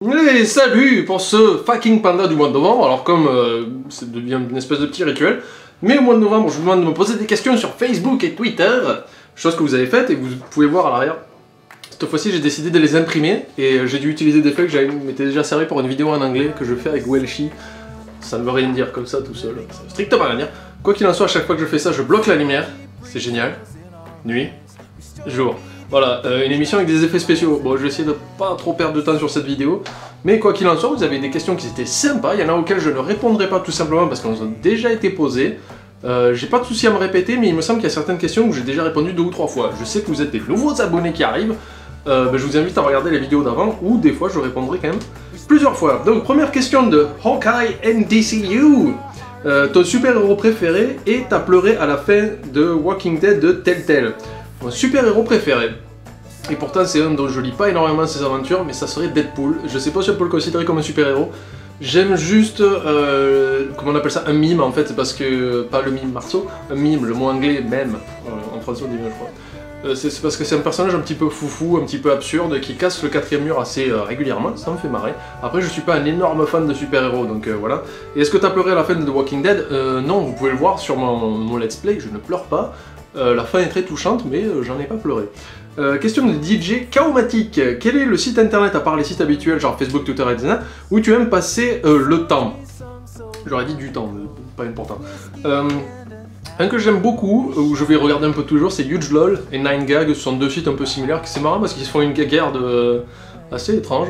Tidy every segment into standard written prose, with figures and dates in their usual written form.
Et salut pour ce fucking panda du mois de novembre. Alors comme ça devient une espèce de petit rituel, mais au mois de novembre je vous demande de me poser des questions sur Facebook et Twitter, chose que vous avez faite et vous pouvez voir à l'arrière. Cette fois-ci j'ai décidé de les imprimer et j'ai dû utiliser des feuilles que m'étais déjà servi pour une vidéo en anglais que je fais avec Welshi. Ça ne veut rien dire comme ça tout seul, ça veut strictement rien dire. Quoi qu'il en soit, à chaque fois que je fais ça, je bloque la lumière, c'est génial. Nuit, jour. Voilà, une émission avec des effets spéciaux. Bon, je vais essayer de pas trop perdre de temps sur cette vidéo. Mais quoi qu'il en soit, vous avez des questions qui étaient sympas. Il y en a auxquelles je ne répondrai pas tout simplement parce qu'elles ont déjà été posées. J'ai pas de souci à me répéter, mais il me semble qu'il y a certaines questions où j'ai déjà répondu 2 ou 3 fois. Je sais que vous êtes des nouveaux abonnés qui arrivent. Je vous invite à regarder les vidéos d'avant, ou des fois je répondrai quand même plusieurs fois. Donc, première question de Hawkeye NDCU. Ton super-héros préféré et t'as pleuré à la fin de Walking Dead de Telltale. Mon super-héros préféré. Et pourtant c'est un dont je lis pas énormément ses aventures, mais ça serait Deadpool. Je sais pas si on peut le considérer comme un super-héros. J'aime juste, comment on appelle ça, un mime en fait, c'est parce que, pas le mime Marceau, un mime, le mot anglais même, en français on dit même je crois. C'est parce que c'est un personnage un petit peu foufou, un petit peu absurde, qui casse le 4ème mur assez régulièrement, ça me fait marrer. Après je suis pas un énorme fan de super-héros, donc voilà. Et est-ce que t'as pleuré à la fin de The Walking Dead? Non, vous pouvez le voir sur mon let's play, je ne pleure pas. La fin est très touchante, mais j'en ai pas pleuré. Question de DJ Chaomatic. Quel est le site internet, à part les sites habituels, genre Facebook, Twitter, etc., où tu aimes passer le temps? J'aurais dit du temps, mais pas important. Un que j'aime beaucoup, où je vais regarder un peu toujours, c'est HugeLol et 9gag. Ce sont deux sites un peu similaires, c'est marrant parce qu'ils se font une guerre assez étrange.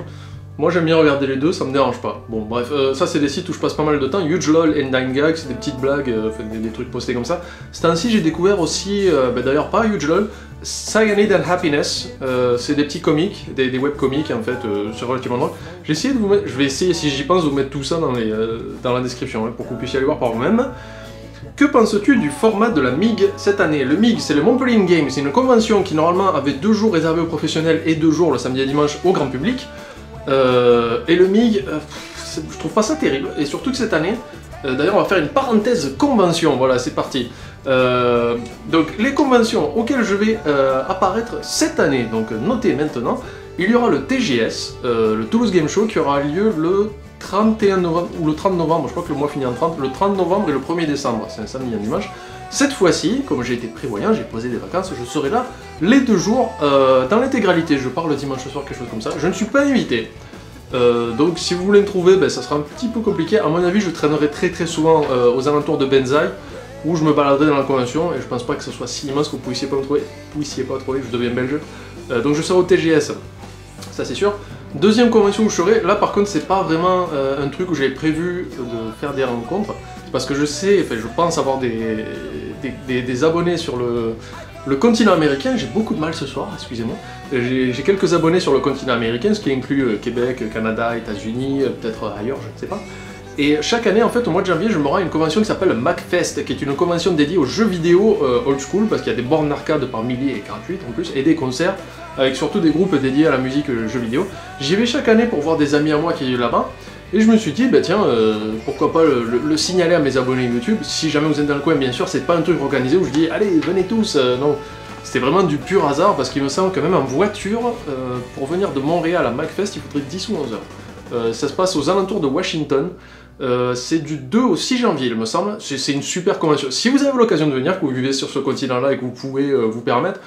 Moi j'aime bien regarder les deux, ça me dérange pas. Bon bref, ça c'est des sites où je passe pas mal de temps. HugeLol et 9gag, c'est des petites blagues, des trucs postés comme ça. Ce temps-ci j'ai découvert aussi, d'ailleurs pas HugeLol, Cyanide and Happiness, c'est des petits comics, des webcomics en fait, sur relativement drôle. J'ai essayé de vous mettre, je vais essayer si j'y pense de vous mettre tout ça dans la description, hein, pour que vous puissiez aller voir par vous-même. Que penses-tu du format de la MIG cette année? Le MIG, c'est le Montpellier Games, c'est une convention qui normalement avait 2 jours réservés aux professionnels et 2 jours le samedi et dimanche au grand public. Et le MIG, je trouve pas ça terrible, et surtout que cette année, d'ailleurs on va faire une parenthèse convention, voilà c'est parti. Donc les conventions auxquelles je vais apparaître cette année, donc notez maintenant, il y aura le TGS, le Toulouse Game Show, qui aura lieu le 31 novembre, ou le 30 novembre, je crois que le mois finit en 30, le 30 novembre et le 1er décembre, c'est un samedi et un dimanche. Cette fois-ci, comme j'ai été prévoyant, j'ai posé des vacances, je serai là les 2 jours dans l'intégralité. Je pars le dimanche soir, quelque chose comme ça. Je ne suis pas invité. Donc si vous voulez me trouver, ça sera un petit peu compliqué. À mon avis, je traînerai très souvent aux alentours de Benzaï, où je me baladerai dans la convention, et je pense pas que ce soit si immense que vous puissiez pas me trouver. Je deviens belge. Donc je serai au TGS, ça c'est sûr. Deuxième convention où je serai, là par contre c'est pas vraiment un truc où j'avais prévu de faire des rencontres. Parce que je sais, enfin, je pense avoir des abonnés sur le continent américain. J'ai beaucoup de mal ce soir, excusez-moi. J'ai quelques abonnés sur le continent américain, ce qui inclut Québec, Canada, États-Unis, peut-être ailleurs, je ne sais pas. Et chaque année, en fait, au mois de janvier, je me rends à une convention qui s'appelle le MacFest, qui est une convention dédiée aux jeux vidéo old school, parce qu'il y a des bornes d'arcade par milliers et gratuites en plus, et des concerts, avec surtout des groupes dédiés à la musique jeux vidéo. J'y vais chaque année pour voir des amis à moi qui sont là-bas. Et je me suis dit, bah tiens, pourquoi pas le signaler à mes abonnés YouTube, si jamais vous êtes dans le coin, bien sûr, c'est pas un truc organisé où je dis, allez, venez tous, non. C'était vraiment du pur hasard, parce qu'il me semble que même en voiture, pour venir de Montréal à MacFest, il faudrait 10 ou 11 heures. Ça se passe aux alentours de Washington, c'est du 2 au 6 janvier, il me semble, c'est une super convention. Si vous avez l'occasion de venir, que vous vivez sur ce continent-là et que vous pouvez vous permettre,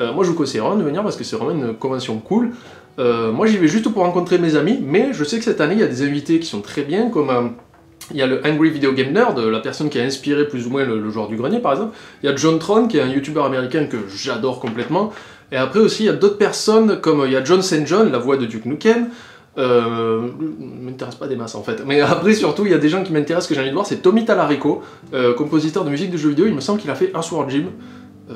moi je vous conseille vraiment de venir parce que c'est vraiment une convention cool. Moi j'y vais juste pour rencontrer mes amis, mais je sais que cette année il y a des invités qui sont très bien, comme il y a le Angry Video Game Nerd, la personne qui a inspiré plus ou moins le joueur du grenier par exemple. Il y a John Tron qui est un youtubeur américain que j'adore complètement. Et après aussi il y a d'autres personnes comme il y a John St. John, la voix de Duke Nukem. M'intéresse pas des masses en fait. Mais après surtout il y a des gens qui m'intéressent que j'ai envie de voir, c'est Tommy Tallarico, compositeur de musique de jeux vidéo, il me semble qu'il a fait un Sword Gym.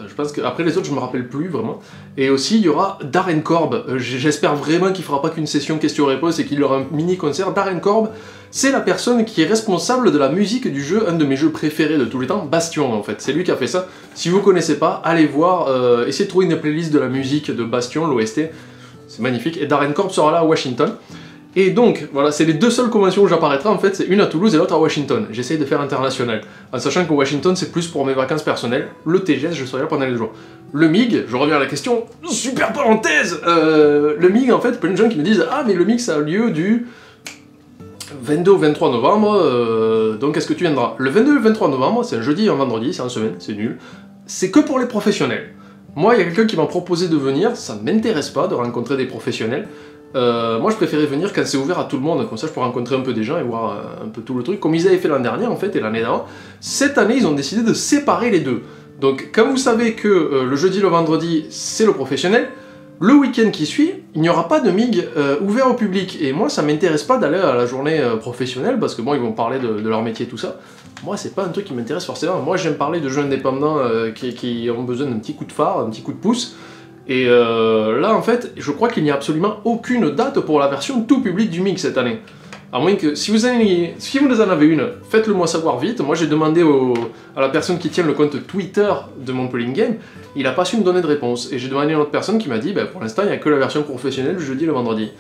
Je pense qu'après les autres je me rappelle plus vraiment. Et aussi il y aura Darren Korb, j'espère vraiment qu'il fera pas qu'une session question-réponse et qu'il y aura un mini concert. Darren Korb, c'est la personne qui est responsable de la musique du jeu, un de mes jeux préférés de tous les temps, Bastion en fait, c'est lui qui a fait ça. Si vous connaissez pas, allez voir, essayez de trouver une playlist de la musique de Bastion, l'OST, c'est magnifique. Et Darren Korb sera là à Washington. Et donc, voilà, c'est les deux seules conventions où j'apparaîtrai, en fait, c'est une à Toulouse et l'autre à Washington. J'essaye de faire international, en sachant que Washington, c'est plus pour mes vacances personnelles. Le TGS, je serai là pendant les jours. Le MIG, je reviens à la question, super parenthèse. Le MIG, en fait, plein de gens qui me disent « Ah, mais le MIG, ça a lieu du 22 au 23 novembre, donc est-ce que tu viendras ?» Le 22 et le 23 novembre, c'est un jeudi et un vendredi, c'est en semaine, c'est nul. C'est que pour les professionnels. Moi, il y a quelqu'un qui m'a proposé de venir, ça ne m'intéresse pas de rencontrer des professionnels. Moi je préférais venir quand c'est ouvert à tout le monde, comme ça je peux rencontrer un peu des gens et voir un peu tout le truc, comme ils avaient fait l'an dernier en fait et l'année d'avant. Cette année ils ont décidé de séparer les deux. Donc quand vous savez que le jeudi et le vendredi c'est le professionnel, le week-end qui suit, il n'y aura pas de MIG ouvert au public. Et moi ça m'intéresse pas d'aller à la journée professionnelle parce que bon ils vont parler de leur métier et tout ça. Moi c'est pas un truc qui m'intéresse forcément, moi j'aime parler de jeux indépendants qui ont besoin d'un petit coup de phare, un petit coup de pouce. Et là, en fait, je crois qu'il n'y a absolument aucune date pour la version tout public du MIG cette année. À moins que, si vous en avez une, faites-le moi savoir vite. Moi, j'ai demandé à la personne qui tient le compte Twitter de Montpellier Game, il n'a pas su me donner de réponse. Et j'ai demandé à une autre personne qui m'a dit, bah, pour l'instant, il n'y a que la version professionnelle le jeudi et le vendredi.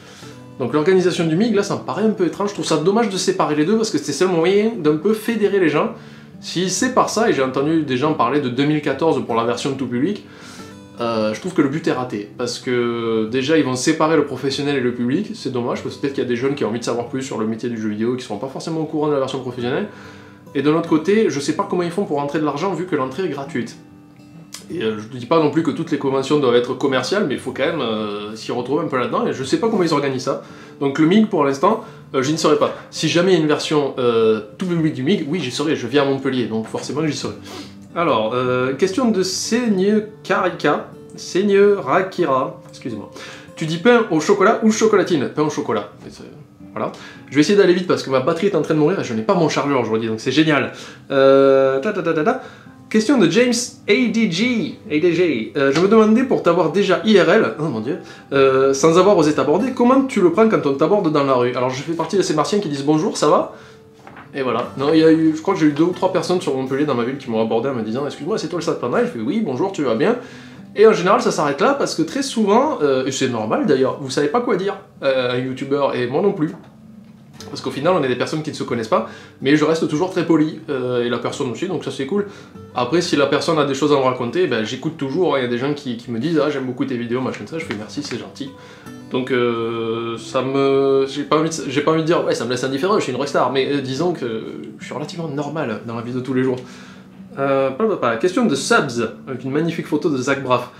Donc l'organisation du MIG, là, ça me paraît un peu étrange. Je trouve ça dommage de séparer les deux, parce que c'est le seul moyen d'un peu fédérer les gens. S'ils séparent ça, et j'ai entendu des gens parler de 2014 pour la version tout public, je trouve que le but est raté, parce que déjà ils vont séparer le professionnel et le public, c'est dommage, parce que peut-être qu'il y a des jeunes qui ont envie de savoir plus sur le métier du jeu vidéo, qui ne seront pas forcément au courant de la version professionnelle, et de l'autre côté, je sais pas comment ils font pour rentrer de l'argent vu que l'entrée est gratuite. Et je ne dis pas non plus que toutes les conventions doivent être commerciales, mais il faut quand même s'y retrouver un peu là-dedans, et je sais pas comment ils organisent ça. Donc le MIG pour l'instant, je n'y serai pas. Si jamais il y a une version tout public du MIG, oui j'y serai, je viens à Montpellier, donc forcément j'y serai. Alors, question de Seigneur Rakira, excusez-moi. Tu dis pain au chocolat ou chocolatine? Pain au chocolat. Voilà. Je vais essayer d'aller vite parce que ma batterie est en train de mourir et je n'ai pas mon chargeur aujourd'hui, donc c'est génial. Question de James ADG. Je me demandais pour t'avoir déjà IRL, oh mon dieu, sans avoir osé t'aborder, comment tu le prends quand on t'aborde dans la rue? Alors je fais partie de ces martiens qui disent bonjour, ça va? Et voilà. Non, il y a eu, je crois que j'ai eu 2 ou 3 personnes sur Montpellier dans ma ville qui m'ont abordé en me disant excuse-moi, c'est toi le Stade Panda? Je fais oui, bonjour, tu vas bien? Et en général, ça s'arrête là parce que très souvent, et c'est normal d'ailleurs, vous savez pas quoi dire à un youtubeur, et moi non plus. Parce qu'au final, on est des personnes qui ne se connaissent pas, mais je reste toujours très poli, et la personne aussi, donc ça c'est cool. Après, si la personne a des choses à me raconter, ben, j'écoute toujours, il y a des gens qui me disent « Ah, j'aime beaucoup tes vidéos, machin ça », je fais « Merci, c'est gentil ». Donc ça me... J'ai pas envie de dire « Ouais, ça me laisse indifférent, je suis une rockstar », mais disons que je suis relativement normal dans la vie de tous les jours. Question de Subs, avec une magnifique photo de Zach Braff.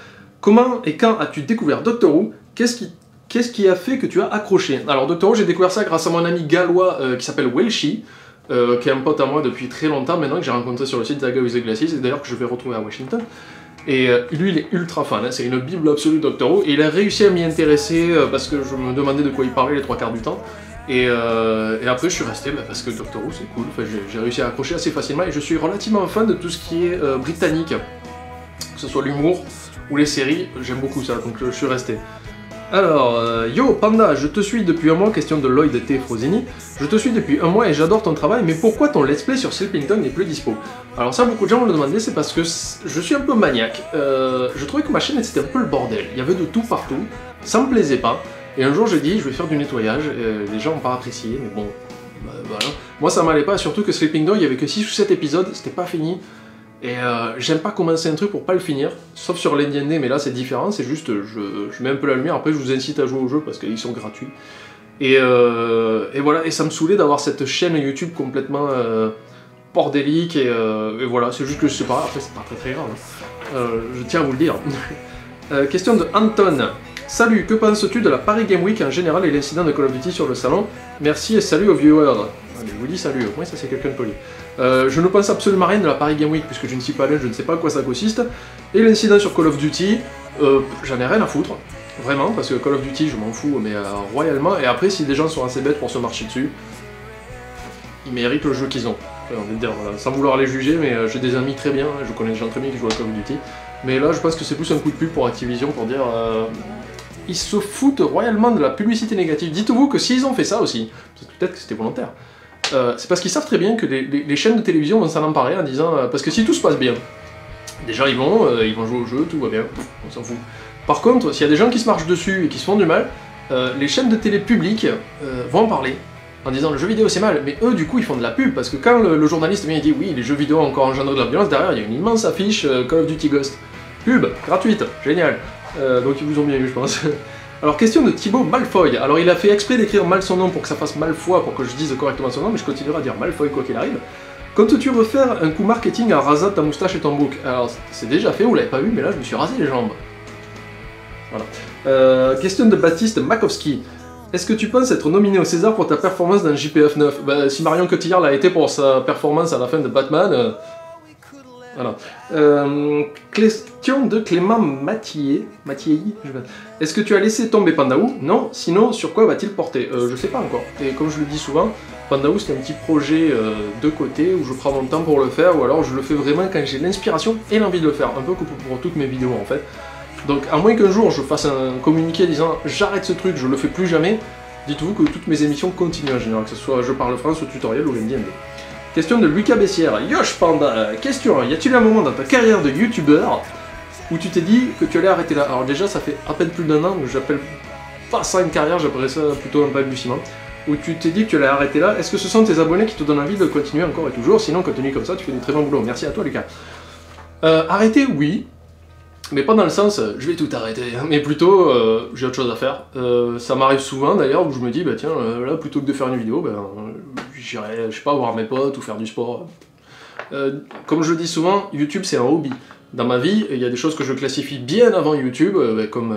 Comment et quand as-tu découvert Doctor Who? Qu'est-ce qui a fait que tu as accroché? Alors Doctor Who, j'ai découvert ça grâce à mon ami gallois qui s'appelle Welshi, qui est un pote à moi depuis très longtemps maintenant, que j'ai rencontré sur le site Zaga with the Glasses, et d'ailleurs que je vais retrouver à Washington. Et lui, il est ultra fan, hein, c'est une bible absolue Doctor Who, et il a réussi à m'y intéresser parce que je me demandais de quoi il parlait les 3/4 du temps. Et après je suis resté parce que Doctor Who c'est cool, enfin, j'ai réussi à accrocher assez facilement, et je suis relativement fan de tout ce qui est britannique, que ce soit l'humour ou les séries, j'aime beaucoup ça, donc je suis resté. Alors, yo Panda, je te suis depuis un mois, question de Lloyd T. Frosini. Je te suis depuis un mois et j'adore ton travail, mais pourquoi ton let's play sur Sleeping Dogs n'est plus dispo? Alors ça, beaucoup de gens me le demandaient, c'est parce que je suis un peu maniaque. Je trouvais que ma chaîne c'était un peu le bordel, il y avait de tout partout, ça me plaisait pas. Et un jour j'ai dit, je vais faire du nettoyage, les gens n'ont pas apprécié, mais bon, bah, voilà. Moi ça m'allait pas, surtout que Sleeping Dogs, il y avait que 6 ou 7 épisodes, c'était pas fini. Et j'aime pas commencer un truc pour pas le finir, sauf sur l'Indian Day, mais là c'est différent, c'est juste je mets un peu la lumière, après je vous incite à jouer au jeu parce qu'ils sont gratuits. Et voilà, et ça me saoulait d'avoir cette chaîne YouTube complètement bordélique, et voilà, c'est juste que je sais pas, après c'est pas très grave, je tiens à vous le dire. Question de Anton. Salut, que penses-tu de la Paris Game Week en général et l'incident de Call of Duty sur le salon? Merci et salut aux viewers. Allez, je vous dis salut, au moins ça c'est quelqu'un de poli. Je ne pense absolument rien de la Paris Game Week puisque je ne suis pas allé, je ne sais pas à quoi ça consiste. Et l'incident sur Call of Duty, j'en ai rien à foutre, vraiment, parce que Call of Duty je m'en fous, mais royalement. Et après, si des gens sont assez bêtes pour se marcher dessus, ils méritent le jeu qu'ils ont. J'ai envie de dire, voilà, sans vouloir les juger, mais j'ai des amis très bien, je connais des gens très bien qui jouent à Call of Duty. Mais là, je pense que c'est plus un coup de pub pour Activision pour dire. Ils se foutent royalement de la publicité négative. Dites-vous que s'ils ont fait ça aussi, peut-être que c'était volontaire. C'est parce qu'ils savent très bien que les chaînes de télévision vont s'en emparer en disant parce que si tout se passe bien, déjà ils vont jouer au jeu, tout va bien, on s'en fout. Par contre, s'il y a des gens qui se marchent dessus et qui se font du mal, les chaînes de télé publiques vont en parler, en disant le jeu vidéo c'est mal, mais eux du coup ils font de la pub, parce que quand le journaliste vient et dit oui les jeux vidéo ont encore engendré de la violence, derrière il y a une immense affiche Call of Duty Ghost. Pub, gratuite, génial. Donc ils vous ont bien eu je pense. Alors question de Thibaut Malfoy, alors il a fait exprès d'écrire mal son nom pour que ça fasse Malfoy, pour que je dise correctement son nom, mais je continuerai à dire Malfoy quoi qu'il arrive. Comptes-tu refaire un coup marketing en rasant ta moustache et ton bouc? Alors c'est déjà fait, vous l'avez pas vu, mais là je me suis rasé les jambes. Voilà. Question de Baptiste Makowski. Est-ce que tu penses être nominé au César pour ta performance dans JPF 9? Bah, si Marion Cotillard l'a été pour sa performance à la fin de Batman... Voilà. Question de Clément Mathieu. Est-ce que tu as laissé tomber Pandaou? Non. Sinon, sur quoi va-t-il porter? Je sais pas encore. Et comme je le dis souvent, Pandaou c'est un petit projet de côté où je prends mon temps pour le faire, ou alors je le fais vraiment quand j'ai l'inspiration et l'envie de le faire. Un peu comme pour toutes mes vidéos en fait. Donc à moins qu'un jour je fasse un communiqué disant j'arrête ce truc, je le fais plus jamais, dites-vous que toutes mes émissions continuent en général, que ce soit Je parle France, ou tutoriel ou l'NDND. Question de Lucas Bessière. Yosh Panda, question, y a-t-il un moment dans ta carrière de youtubeur où tu t'es dit que tu allais arrêter là? Alors déjà ça fait à peine plus d'un an, mais j'appelle pas ça une carrière, j'appellerais ça plutôt un balbutiement. Où tu t'es dit que tu allais arrêter là, est-ce que ce sont tes abonnés qui te donnent envie de continuer encore et toujours? Sinon, continue comme ça, tu fais du très bon boulot. Merci à toi Lucas. Arrêter, oui. Mais pas dans le sens, je vais tout arrêter, mais plutôt, j'ai autre chose à faire. Ça m'arrive souvent d'ailleurs, où je me dis, bah tiens, là, plutôt que de faire une vidéo, ben, j'irai, je sais pas, voir mes potes ou faire du sport. Comme je le dis souvent, YouTube c'est un hobby. Dans ma vie, il y a des choses que je classifie bien avant YouTube, comme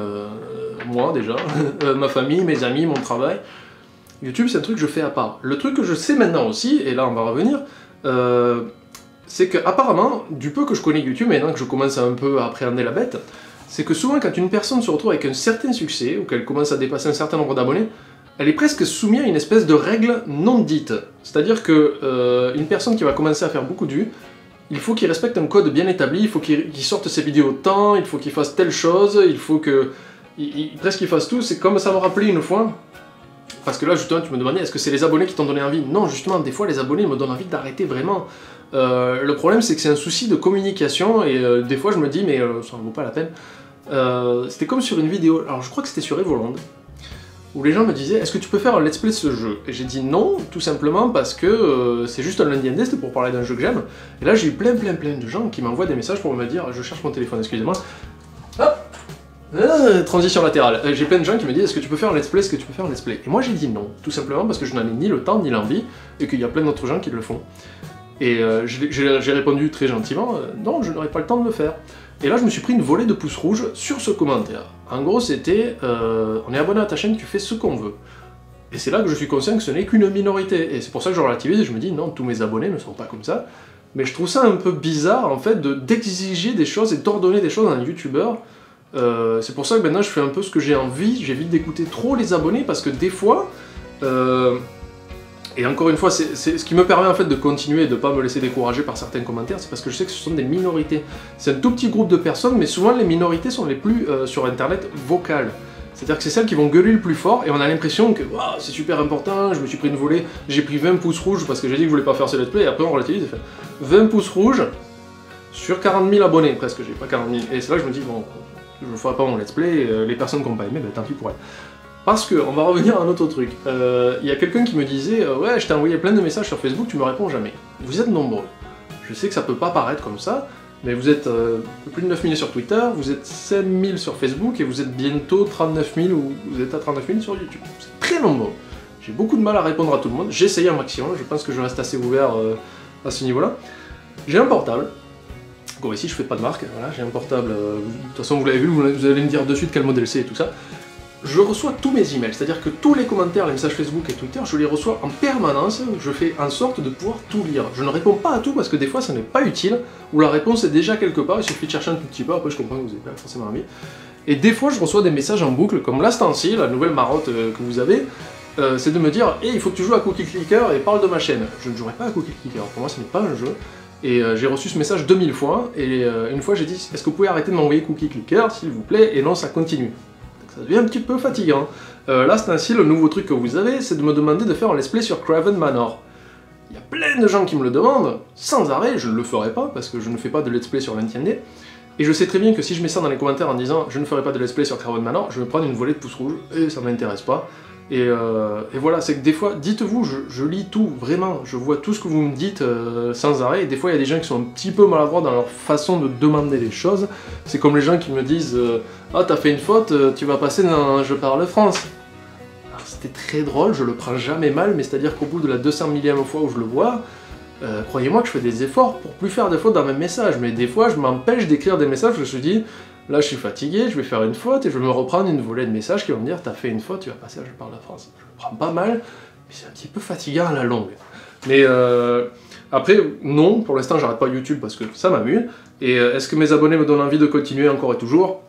moi déjà, ma famille, mes amis, mon travail. YouTube c'est un truc que je fais à part. Le truc que je sais maintenant aussi, et là on va revenir, c'est que apparemment, du peu que je connais YouTube, maintenant que je commence un peu à appréhender la bête, c'est que souvent quand une personne se retrouve avec un certain succès, ou qu'elle commence à dépasser un certain nombre d'abonnés, elle est presque soumise à une espèce de règle non dite. C'est-à-dire que une personne qui va commencer à faire beaucoup de vues, il faut qu'il respecte un code bien établi, il faut qu'il sorte ses vidéos tant, il faut qu'il fasse telle chose, il faut que... presque qu'il fasse tout, c'est comme ça m'a rappelé une fois, parce que là justement tu me demandais, est-ce que c'est les abonnés qui t'ont donné envie? Non, justement, des fois les abonnés me donnent envie d'arrêter vraiment. Le problème c'est que c'est un souci de communication, et des fois je me dis, mais ça en vaut pas la peine. C'était comme sur une vidéo, alors je crois que c'était sur Evoland, où les gens me disaient, est-ce que tu peux faire un let's play de ce jeu? Et j'ai dit non, tout simplement parce que c'est juste un lundi ND, c'était pour parler d'un jeu que j'aime. Et là j'ai eu plein de gens qui m'envoient des messages pour me dire, je cherche mon téléphone, excusez-moi. Hop, transition latérale. J'ai plein de gens qui me disent, est-ce que tu peux faire un let's play, est-ce que tu peux faire un let's play? Et moi j'ai dit non, tout simplement parce que je n'en ai ni le temps ni l'envie, et qu'il y a plein d'autres gens qui le font. Et j'ai répondu très gentiment, non, je n'aurai pas le temps de le faire. Et là je me suis pris une volée de pouces rouges sur ce commentaire. En gros c'était, on est abonné à ta chaîne, tu fais ce qu'on veut. Et c'est là que je suis conscient que ce n'est qu'une minorité. Et c'est pour ça que je relativise et je me dis, non, tous mes abonnés ne sont pas comme ça. Mais je trouve ça un peu bizarre en fait d'exiger des choses et d'ordonner des choses à un youtubeur. C'est pour ça que maintenant je fais un peu ce que j'ai envie, j'évite d'écouter trop les abonnés parce que des fois... Et encore une fois, c'est ce qui me permet en fait de continuer et de ne pas me laisser décourager par certains commentaires, c'est parce que je sais que ce sont des minorités. C'est un tout petit groupe de personnes, mais souvent les minorités sont les plus, sur internet, vocales. C'est-à-dire que c'est celles qui vont gueuler le plus fort, et on a l'impression que wow, c'est super important, je me suis pris une volée, j'ai pris 20 pouces rouges parce que j'ai dit que je voulais pas faire ce let's play, et après on relativise et fait 20 pouces rouges sur 40 000 abonnés, presque, j'ai pas 40 000. Et c'est là que je me dis, bon, je ne ferai pas mon let's play, les personnes qui n'ont pas aimé, ben tant pis pour elles. Parce que, on va revenir à un autre truc, il y a quelqu'un qui me disait ouais, je t'ai envoyé plein de messages sur Facebook, tu me réponds jamais. Vous êtes nombreux. Je sais que ça peut pas paraître comme ça, mais vous êtes plus de 9 000 sur Twitter, vous êtes 5 000 sur Facebook, et vous êtes bientôt 39 000, ou vous êtes à 39 000 sur YouTube. C'est très nombreux. J'ai beaucoup de mal à répondre à tout le monde, j'ai essayé un maximum, je pense que je reste assez ouvert à ce niveau-là. J'ai un portable. Bon, ici je fais pas de marque, voilà, j'ai un portable, de toute façon vous l'avez vu, vous allez me dire de suite quel modèle c'est et tout ça. Je reçois tous mes emails, c'est-à-dire que tous les commentaires, les messages Facebook et Twitter, je les reçois en permanence, je fais en sorte de pouvoir tout lire. Je ne réponds pas à tout parce que des fois ça n'est pas utile, ou la réponse est déjà quelque part, il suffit de chercher un tout petit peu, après je comprends que vous n'avez pas forcément envie. Et des fois je reçois des messages en boucle, comme là ce temps-ci, la nouvelle marotte que vous avez, c'est de me dire « Hey, il faut que tu joues à Cookie Clicker et parle de ma chaîne ». Je ne jouerai pas à Cookie Clicker, pour moi ce n'est pas un jeu. Et j'ai reçu ce message 2000 fois, et une fois j'ai dit « Est-ce que vous pouvez arrêter de m'envoyer Cookie Clicker, s'il vous plaît ?» Et non, ça continue. Ça devient un petit peu fatigant. Là, c'est ainsi, le nouveau truc que vous avez, c'est de me demander de faire un let's play sur Craven Manor. Il y a plein de gens qui me le demandent, sans arrêt, je ne le ferai pas, parce que je ne fais pas de let's play sur l'NTND, Et je sais très bien que si je mets ça dans les commentaires en disant je ne ferai pas de let's play sur Caravan Manor, je vais me prendre une volée de pouces rouges et ça m'intéresse pas. Et voilà, c'est que des fois, dites-vous, je lis tout, vraiment, je vois tout ce que vous me dites sans arrêt, et des fois il y a des gens qui sont un petit peu maladroits dans leur façon de demander les choses. C'est comme les gens qui me disent ah t'as fait une faute, tu vas passer dans Je parle France. C'était très drôle, je le prends jamais mal, mais c'est-à-dire qu'au bout de la 200 millième fois où je le vois, croyez-moi que je fais des efforts pour plus faire de fautes dans mes messages, mais des fois je m'empêche d'écrire des messages, je me dis là je suis fatigué, je vais faire une faute et je vais me reprendre une volée de messages qui vont me dire t'as fait une faute, tu vas passer à Je parle de France. Je le prends pas mal, mais c'est un petit peu fatigant à la longue. Mais après, non, pour l'instant j'arrête pas YouTube parce que ça m'amuse. Et est-ce que mes abonnés me donnent envie de continuer encore et toujours?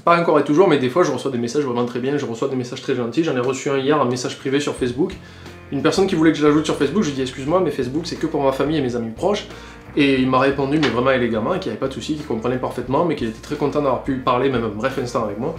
Pas encore et toujours, mais des fois je reçois des messages vraiment très bien, je reçois des messages très gentils. J'en ai reçu un hier, un message privé sur Facebook. Une personne qui voulait que je l'ajoute sur Facebook, je lui ai dit excuse-moi, mais Facebook c'est que pour ma famille et mes amis proches. Et il m'a répondu, mais vraiment élégamment, qu'il n'y avait pas de souci, qu'il comprenait parfaitement, mais qu'il était très content d'avoir pu parler, même un bref instant avec moi.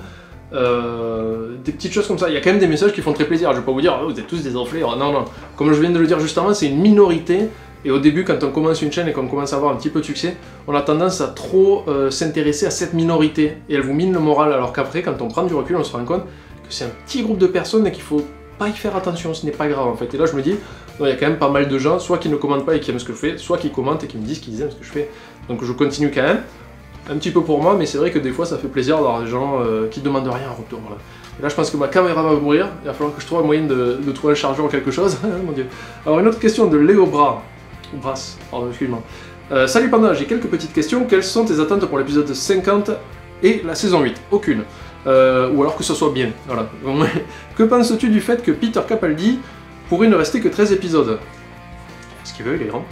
Des petites choses comme ça, il y a quand même des messages qui font très plaisir. Je vais pas vous dire, oh, vous êtes tous des enflés, oh, non, non. Comme je viens de le dire juste avant, c'est une minorité. Et au début, quand on commence une chaîne et qu'on commence à avoir un petit peu de succès, on a tendance à trop s'intéresser à cette minorité. Et elle vous mine le moral, alors qu'après, quand on prend du recul, on se rend compte que c'est un petit groupe de personnes et qu'il faut pas y faire attention, ce n'est pas grave en fait. Et là, je me dis, il y a quand même pas mal de gens, soit qui ne commentent pas et qui aiment ce que je fais, soit qui commentent et qui me disent qu'ils aiment ce que je fais. Donc je continue quand même, un petit peu pour moi, mais c'est vrai que des fois, ça fait plaisir d'avoir des gens qui demandent rien en retour. Voilà. Et là, je pense que ma caméra va mourir, il va falloir que je trouve un moyen de trouver un chargeur ou quelque chose. Mon Dieu. Alors, une autre question de Léo Brass, pardon, excuse-moi. Salut Panda, j'ai quelques petites questions. Quelles sont tes attentes pour l'épisode 50 et la saison 8? Aucune. Ou alors que ce soit bien, voilà. Que penses-tu du fait que Peter Capaldi pourrait ne rester que 13 épisodes? Ce qu'il veut, il est grand.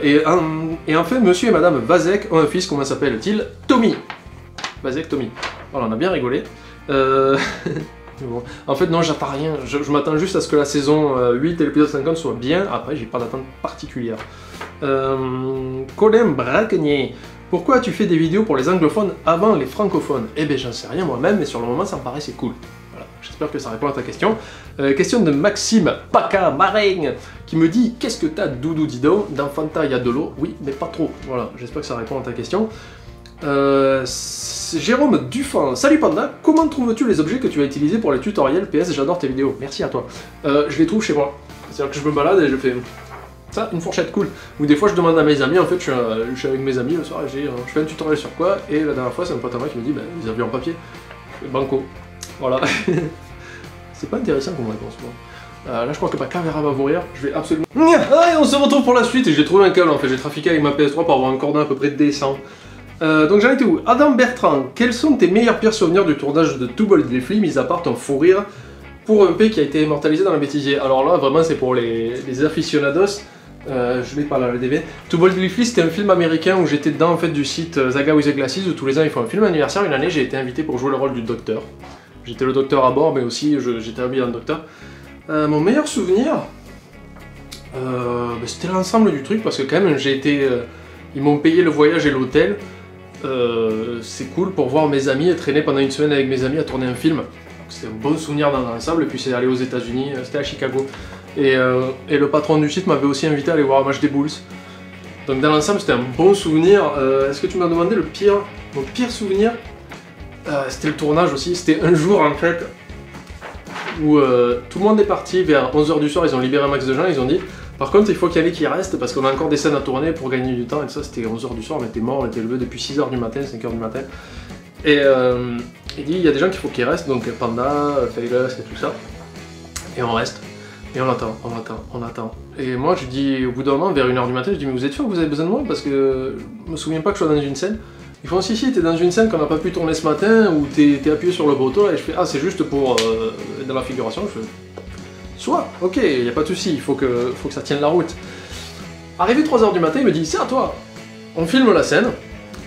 Et enfin, monsieur et madame Vazek ont un fils, comment s'appelle-t-il? Tommy. Vazek Tommy. Voilà, on a bien rigolé. Bon. En fait, non, j'attends rien. Je m'attends juste à ce que la saison 8 et l'épisode 50 soient bien. Après, j'ai pas d'attente particulière. Colin Braquenier. Pourquoi as-tu fait des vidéos pour les anglophones avant les francophones? Eh ben, j'en sais rien moi-même, mais sur le moment, ça me paraissait cool. Voilà, j'espère que ça répond à ta question. Question de Maxime Paca Maring, qui me dit « Qu'est-ce que t'as, Doudou Dido? Dans Fanta, il y a de l'eau. Oui, mais pas trop. » Voilà, j'espère que ça répond à ta question. Jérôme Dufan. Salut Panda, comment trouves-tu les objets que tu as utilisés pour les tutoriels? PS, j'adore tes vidéos. Merci à toi. Je les trouve chez moi. C'est-à-dire que je me balade et je fais... Ça, une fourchette cool. Ou des fois je demande à mes amis, en fait je suis avec mes amis le soir et je fais un tutoriel sur quoi, et la dernière fois c'est un pote à moi qui me dit, bah, ils avaient en papier. Banco. Voilà. C'est pas intéressant comme réponse, moi. Là je crois que ma caméra va mourir, je vais absolument... Ah, et on se retrouve pour la suite, et j'ai trouvé un câble en fait, j'ai trafiqué avec ma PS3 pour avoir un cordon à peu près décent. Donc j'en étais où? Adam Bertrand, quels sont tes meilleurs pires souvenirs du tournage de Two Bold Fly, mis à part ton fou rire pour un P qui a été immortalisé dans la bêtisier? Alors là vraiment c'est pour les aficionados. Je l'ai pas là, le DV. Two Bold Fly, c'était un film américain où j'étais dedans en fait du site Zaga with the Glasses, où tous les ans ils font un film anniversaire. Une année j'ai été invité pour jouer le rôle du docteur. J'étais le docteur à bord, mais aussi j'étais habillé en docteur. Mon meilleur souvenir, c'était l'ensemble du truc, parce que quand même j'ai été... ils m'ont payé le voyage et l'hôtel. C'est cool pour voir mes amis et traîner pendant une semaine avec mes amis à tourner un film. C'était un bon souvenir dans l'ensemble, et puis c'est aller aux États-Unis, c'était à Chicago. Et le patron du site m'avait aussi invité à aller voir un match des Bulls. Donc dans l'ensemble c'était un bon souvenir. Est-ce que tu m'as demandé mon pire souvenir? C'était le tournage aussi, c'était un jour en fait où tout le monde est parti vers 11 h du soir, ils ont libéré un max de gens, ils ont dit par contre il faut qu'il y en ait qui restent parce qu'on a encore des scènes à tourner pour gagner du temps, et ça c'était 11 h du soir, on était morts, on était levés depuis 6 h du matin, 5 h du matin. Et il dit il y a des gens qu'il faut qu'ils restent, donc Panda, Fayless et tout ça. Et on reste. Et on attend. Et moi je dis au bout d'un moment, vers 1 h du matin, je dis mais vous êtes sûr que vous avez besoin de moi? Parce que je me souviens pas que je sois dans une scène. Ils font si t'es dans une scène qu'on n'a pas pu tourner ce matin, où t'es appuyé sur le poteau là, et je fais ah c'est juste pour dans la figuration, je fais soit, ok, y a pas de souci, il faut que ça tienne la route. Arrivé 3 h du matin, il me dit c'est à toi. On filme la scène,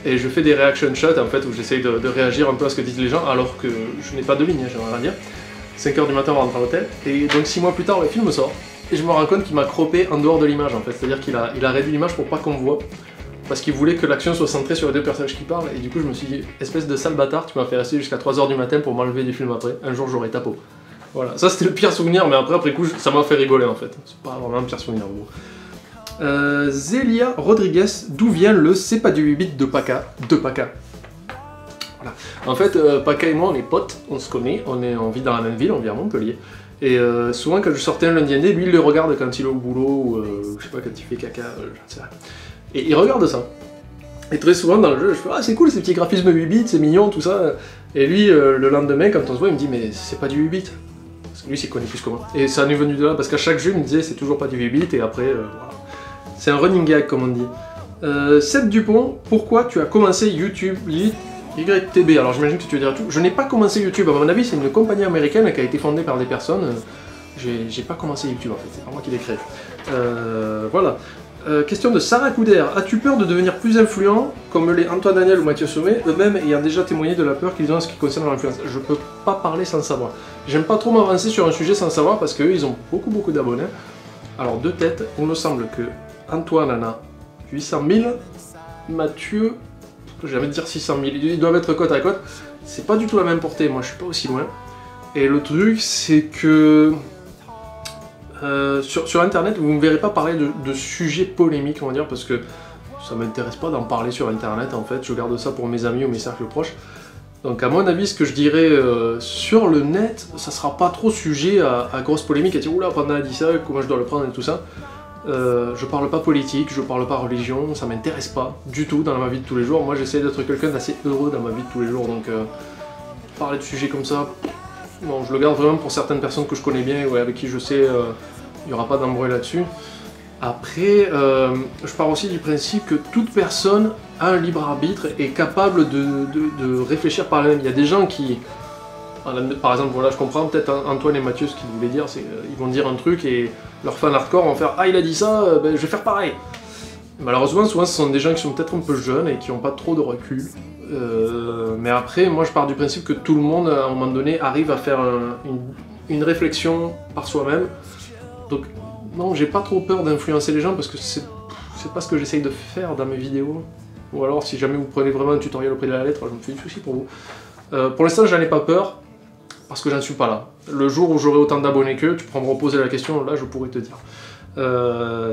et je fais des reaction shots en fait, où j'essaye de réagir un peu à ce que disent les gens, alors que je n'ai pas de ligne, j'aimerais rien dire. 5 h du matin, on rentre à l'hôtel, et donc 6 mois plus tard, le film sort, et je me rends compte qu'il m'a croppé en dehors de l'image en fait, c'est-à-dire qu'il a réduit l'image pour pas qu'on me voit, parce qu'il voulait que l'action soit centrée sur les deux personnages qui parlent, et du coup je me suis dit, espèce de sale bâtard, tu m'as fait rester jusqu'à 3 h du matin pour m'enlever du film après, un jour j'aurai ta peau. Voilà, ça c'était le pire souvenir, mais après coup, ça m'a fait rigoler en fait, c'est pas vraiment un pire souvenir en gros. Zélia Rodriguez, d'où vient le c'est pas du 8 bits de Paca? Voilà. En fait, Paca et moi, on est potes, on se connaît, on vit dans la même ville, on vit à Montpellier. Et souvent, quand je sortais un lundi indé, lui, il le regarde quand il est au boulot, ou je sais pas, quand il fait caca, je sais pas. Et il regarde ça. Et très souvent, dans le jeu, je fais « Ah, c'est cool, ces petits graphismes 8 bits, c'est mignon, tout ça. » Et lui, le lendemain, quand on se voit, il me dit « Mais c'est pas du 8 bits. » Parce que lui, s'il connaît plus que moi. Et ça en est venu de là, parce qu'à chaque jeu, il me disait « C'est toujours pas du 8 bits. » Et après, voilà. C'est un running gag, comme on dit. Seb Dupont, pourquoi tu as commencé YouTube YTB? Alors j'imagine que tu veux dire tout. Je n'ai pas commencé YouTube, à mon avis c'est une compagnie américaine qui a été fondée par des personnes. J'ai pas commencé YouTube en fait, c'est pas moi qui l'ai créé. Voilà. Question de Sarah Couder. As-tu peur de devenir plus influent, comme les Antoine Daniel ou Mathieu Sommet, eux-mêmes ayant déjà témoigné de la peur qu'ils ont en ce qui concerne leur influence? Je peux pas parler sans savoir. J'aime pas trop m'avancer sur un sujet sans savoir parce qu'eux ils ont beaucoup d'abonnés. Alors de tête, il me semble que Antoine en a 800 000, Mathieu... J'ai envie de dire 600 000, ils doivent être côte à côte. C'est pas du tout la même portée, moi je suis pas aussi loin. Et le truc, c'est que sur internet, vous ne me verrez pas parler de sujets polémiques, on va dire, parce que ça m'intéresse pas d'en parler sur internet en fait. Je garde ça pour mes amis ou mes cercles proches. Donc à mon avis, ce que je dirais sur le net, ça sera pas trop sujet à grosse polémique, à dire oula, Panda a dit ça, comment je dois le prendre et tout ça. Je parle pas politique, je parle pas religion, ça m'intéresse pas du tout dans ma vie de tous les jours. Moi j'essaie d'être quelqu'un d'assez heureux dans ma vie de tous les jours, donc parler de sujets comme ça, non, je le garde vraiment pour certaines personnes que je connais bien et avec qui je sais il n'y aura pas d'embrouille là-dessus. Après, je pars aussi du principe que toute personne a un libre arbitre et est capable de réfléchir par elle-même. Il y a des gens qui... Par exemple, voilà, je comprends peut-être Antoine et Mathieu ce qu'ils voulaient dire, c'est ils vont dire un truc et leurs fans hardcore vont faire « Ah, il a dit ça, ben, je vais faire pareil !» Malheureusement, souvent, ce sont des gens qui sont peut-être un peu jeunes et qui n'ont pas trop de recul. Mais après, moi, je pars du principe que tout le monde, à un moment donné, arrive à faire une réflexion par soi-même. Donc, non, j'ai pas trop peur d'influencer les gens parce que c'est pas ce que j'essaye de faire dans mes vidéos. Ou alors, si jamais vous prenez vraiment un tutoriel auprès de la lettre, je me fais du souci pour vous. Pour l'instant, j'en ai pas peur. Parce que j'en suis pas là. Le jour où j'aurai autant d'abonnés qu'eux, tu pourras me reposer la question, là je pourrais te dire.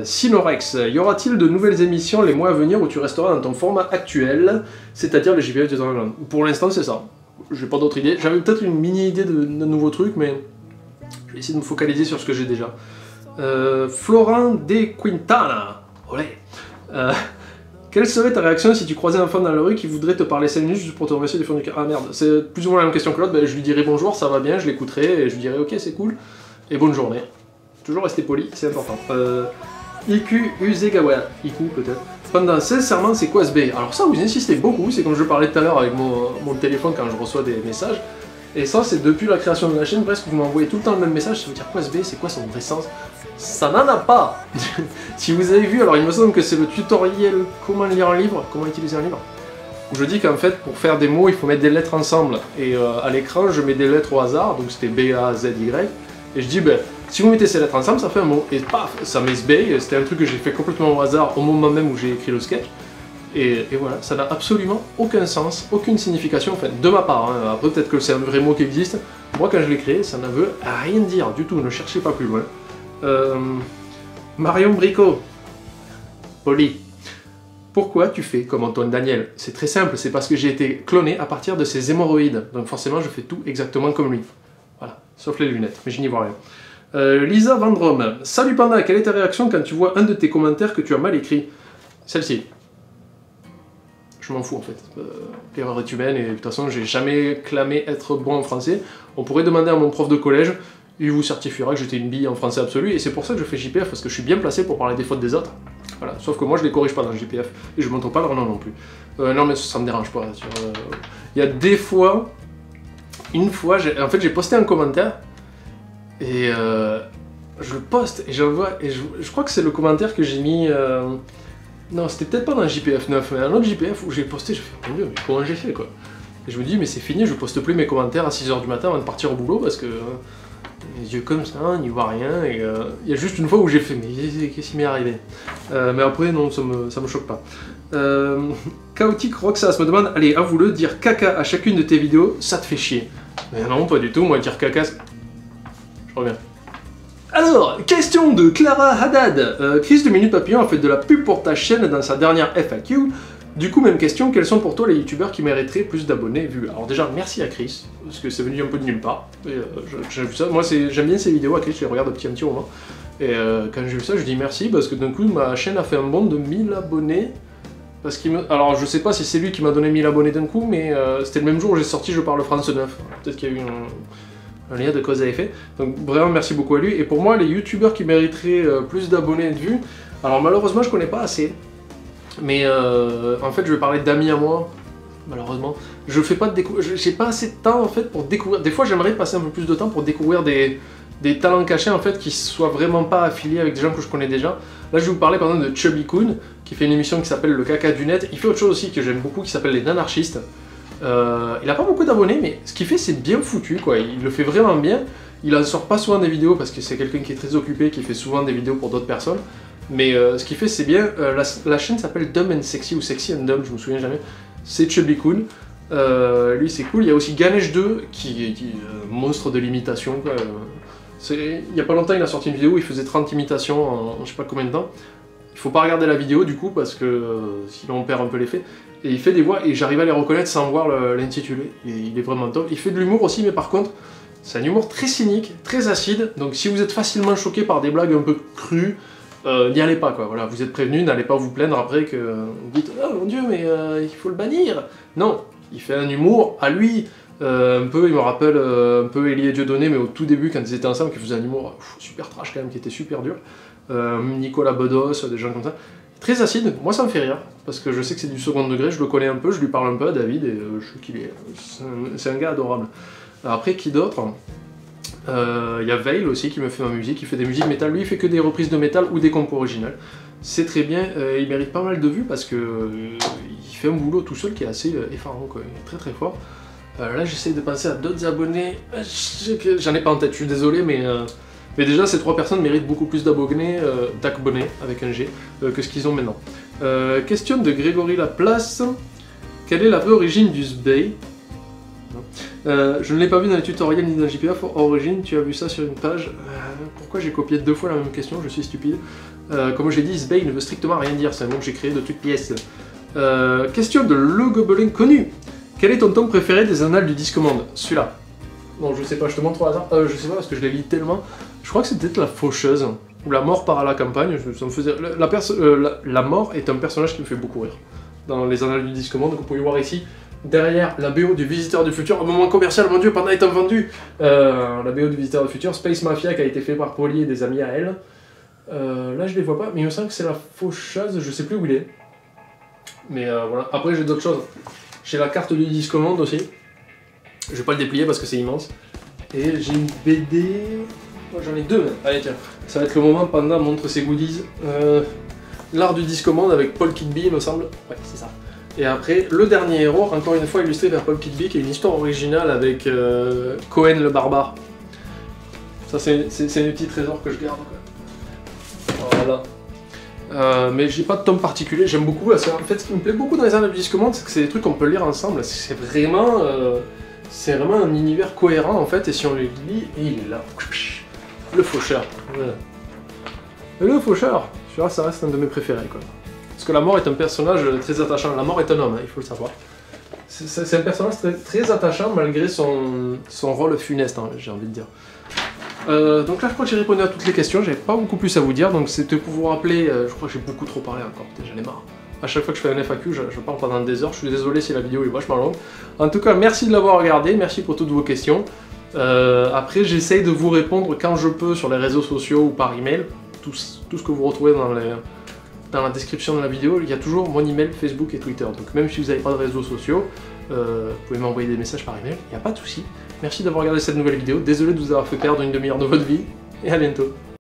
Sinorex, y aura-t-il de nouvelles émissions les mois à venir où tu resteras dans ton format actuel, c'est-à-dire les JPF de Dragon? Pour l'instant c'est ça. J'ai pas d'autre idée. J'avais peut-être une mini-idée de nouveaux trucs, mais je vais essayer de me focaliser sur ce que j'ai déjà. Florent De Quintana. Olé. Quelle serait ta réaction si tu croisais un fan dans la rue qui voudrait te parler 5 minutes juste pour te remercier du fond du cœur? Ah merde, c'est plus ou moins la même question que l'autre, ben, je lui dirais bonjour, ça va bien, je l'écouterai et je lui dirais ok c'est cool, et bonne journée. Toujours rester poli, c'est important. Iku Uzegawa, Iku peut-être. Pendant sincèrement c'est quoi ce B? Alors ça vous insistez beaucoup, c'est comme je parlais tout à l'heure avec mon téléphone quand je reçois des messages. Et ça c'est depuis la création de la chaîne, presque vous m'envoyez tout le temps le même message, ça veut dire quoi ce B? C'est quoi son vrai sens? Ça n'en a pas. Si vous avez vu, alors il me semble que c'est le tutoriel comment lire un livre, comment utiliser un livre, où je dis qu'en fait pour faire des mots il faut mettre des lettres ensemble, et à l'écran je mets des lettres au hasard, donc c'était B, A, Z, Y, et je dis ben si vous mettez ces lettres ensemble ça fait un mot, et paf, ça met ce B, c'était un truc que j'ai fait complètement au hasard au moment même où j'ai écrit le sketch, et voilà, ça n'a absolument aucun sens, aucune signification, enfin de ma part, hein. Après peut-être que c'est un vrai mot qui existe, moi quand je l'ai créé ça ne veut rien dire du tout, ne cherchez pas plus loin. Marion Bricot, Poli, pourquoi tu fais comme Antoine Daniel? C'est très simple, c'est parce que j'ai été cloné à partir de ses hémorroïdes, donc forcément je fais tout exactement comme lui. Voilà, sauf les lunettes, mais je n'y vois rien. Lisa Vendrome, salut Panda, quelle est ta réaction quand tu vois un de tes commentaires que tu as mal écrit? Celle-ci. Je m'en fous en fait. L'erreur est humaine et de toute façon j'ai jamais clamé être bon en français. On pourrait demander à mon prof de collège, il vous certifiera que j'étais une bille en français absolu, et c'est pour ça que je fais JPF, parce que je suis bien placé pour parler des fautes des autres. Voilà, sauf que moi je les corrige pas dans le JPF, et je montre pas leur nom non plus. Non mais ça me dérange pas. Il y a des fois, une fois, en fait j'ai posté un commentaire, et je le poste, et j'envoie, et je crois que c'est le commentaire que j'ai mis... Non, c'était peut-être pas dans le JPF 9, mais un autre JPF où j'ai posté, je fais, mon Dieu, mais comment j'ai fait quoi? Et je me dis, mais c'est fini, je poste plus mes commentaires à 6 h du matin avant de partir au boulot, parce que... les yeux comme ça, on n'y voit rien, et il y a juste une fois où j'ai fait, mais qu'est-ce qui m'est arrivé? Mais après, non, ça me choque pas. Chaotique Roxas me demande, allez, avoue-le, dire caca à chacune de tes vidéos, ça te fait chier? Mais non, pas du tout, moi dire caca, je reviens. Alors, question de Clara Haddad. Chris de Minute Papillon a fait de la pub pour ta chaîne dans sa dernière FAQ. Du coup, même question, quels sont pour toi les youtubeurs qui mériteraient plus d'abonnés et vues? Alors déjà, merci à Chris, parce que c'est venu un peu de nulle part. J'ai vu ça, moi j'aime bien ces vidéos à Chris, je les regarde depuis un petit moment. Et quand j'ai vu ça, je dis merci, parce que d'un coup, ma chaîne a fait un bond de 1000 abonnés. Parce qu'il me... Alors je sais pas si c'est lui qui m'a donné 1000 abonnés d'un coup, mais c'était le même jour où j'ai sorti Je parle France 9. Peut-être qu'il y a eu un lien de cause à effet. Donc vraiment merci beaucoup à lui. Et pour moi, les youtubeurs qui mériteraient plus d'abonnés et de vues, alors malheureusement je connais pas assez. Mais en fait je vais parler d'amis à moi, malheureusement. Je fais pas de j'ai pas assez de temps en fait pour découvrir. Des fois j'aimerais passer un peu plus de temps pour découvrir des talents cachés en fait qui soient vraiment pas affiliés avec des gens que je connais déjà. Là je vais vous parler par exemple de Chubby Kun, qui fait une émission qui s'appelle Le Caca du Net. Il fait autre chose aussi que j'aime beaucoup qui s'appelle Les Nanarchistes. Il a pas beaucoup d'abonnés, mais ce qu'il fait c'est bien foutu quoi, il le fait vraiment bien. Il en sort pas souvent des vidéos parce que c'est quelqu'un qui est très occupé, qui fait souvent des vidéos pour d'autres personnes. Mais ce qu'il fait c'est bien, la chaîne s'appelle Dumb and Sexy ou Sexy and Dumb, je me souviens jamais. C'est Chubby Kun. Lui c'est cool, il y a aussi Ganesh 2 qui est monstre de l'imitation. Il y a pas longtemps il a sorti une vidéo où il faisait 30 imitations en je sais pas combien de temps. Il faut pas regarder la vidéo du coup parce que sinon on perd un peu l'effet. Et il fait des voix et j'arrive à les reconnaître sans voir l'intitulé. Il est vraiment top. Il fait de l'humour aussi mais par contre c'est un humour très cynique, très acide. Donc si vous êtes facilement choqué par des blagues un peu crues, n'y allez pas quoi. Voilà, vous êtes prévenus, n'allez pas vous plaindre après que vous dites oh mon dieu mais il faut le bannir. Non, il fait un humour à lui. Un peu, il me rappelle un peu Elie et Dieudonné, mais au tout début quand ils étaient ensemble, qui faisaient un humour super trash quand même, qui était super dur. Nicolas Bedos, des gens comme ça. Très acide, moi ça me fait rire, parce que je sais que c'est du second degré, je le connais un peu, je lui parle un peu à David, et je sais qu'il est... C'est un gars adorable. Après, qui d'autre? Il y a Veil aussi qui me fait ma musique, il fait des musiques métal, lui il fait que des reprises de métal ou des compos originales. C'est très bien, il mérite pas mal de vues parce que il fait un boulot tout seul qui est assez effarant, quoi. Il est très très fort. Là j'essaie de penser à d'autres abonnés, j'en ai pas en tête, je suis désolé, mais déjà ces 3 personnes méritent beaucoup plus d'abonnés, avec un G, que ce qu'ils ont maintenant. Question de Grégory Laplace, quelle est la vraie origine du SBEI? Je ne l'ai pas vu dans les tutoriels ni dans le JPA for Origin, tu as vu ça sur une page. Pourquoi j'ai copié 2 fois la même question? Je suis stupide. Comme j'ai dit, SBEI ne veut strictement rien dire, c'est un mot que j'ai créé de toutes pièces. Question de Le Gobelin connu. Quel est ton tome préféré des annales du Discommande? Celui-là. Bon, je sais pas, je te montre au hasard. Je sais pas parce que je les lis tellement. Je crois que c'est peut-être la faucheuse, ou la mort part à la campagne. Ça me faisait... la mort est un personnage qui me fait beaucoup rire. Dans les annales du Discommande, donc vous pouvez voir ici, derrière la BO du Visiteur du Futur, un moment commercial, mon dieu, pendant étant vendu. La BO du Visiteur du Futur, Space Mafia, qui a été fait par Paulie et des amis à elle. Là, je les vois pas, mais il me semble que c'est la faucheuse, je sais plus où il est. Mais voilà, après j'ai d'autres choses. J'ai la carte du Discommande aussi. Je vais pas le déplier parce que c'est immense. Et j'ai une BD... Oh, j'en ai 2 même. Allez tiens, ça va être le moment, Panda montre ses goodies. L'art du Discommande avec Paul Kidby, il me semble. Ouais, c'est ça. Et après, le dernier héros, encore une fois illustré par Paul Kidby, qui est une histoire originale avec Cohen le barbare. Ça c'est un petit trésor que je garde, quoi. Voilà. Mais j'ai pas de tome particulier, j'aime beaucoup. En fait, ce qui me plaît beaucoup dans les annales du Discommande, c'est que c'est des trucs qu'on peut lire ensemble. C'est vraiment un univers cohérent en fait, et si on les lit, et il est là. Le faucheur. Voilà. Le faucheur, celui-là, ça reste un de mes préférés, quoi. Parce que la mort est un personnage très attachant. La mort est un homme, hein, il faut le savoir. C'est un personnage très attachant malgré son rôle funeste, hein, j'ai envie de dire. Donc là je crois que j'ai répondu à toutes les questions, j'avais pas beaucoup plus à vous dire, donc c'était pour vous rappeler, je crois que j'ai beaucoup trop parlé encore, j'en ai marre. À chaque fois que je fais un FAQ, je parle pendant des heures, je suis désolé si la vidéo est vachement longue. En tout cas, merci de l'avoir regardé, merci pour toutes vos questions. Après j'essaye de vous répondre quand je peux sur les réseaux sociaux ou par email, tout ce que vous retrouvez dans la description de la vidéo, il y a toujours mon email, Facebook et Twitter, donc même si vous n'avez pas de réseaux sociaux, vous pouvez m'envoyer des messages par email, il n'y a pas de souci. Merci d'avoir regardé cette nouvelle vidéo, désolé de vous avoir fait perdre une demi-heure de votre vie, et à bientôt.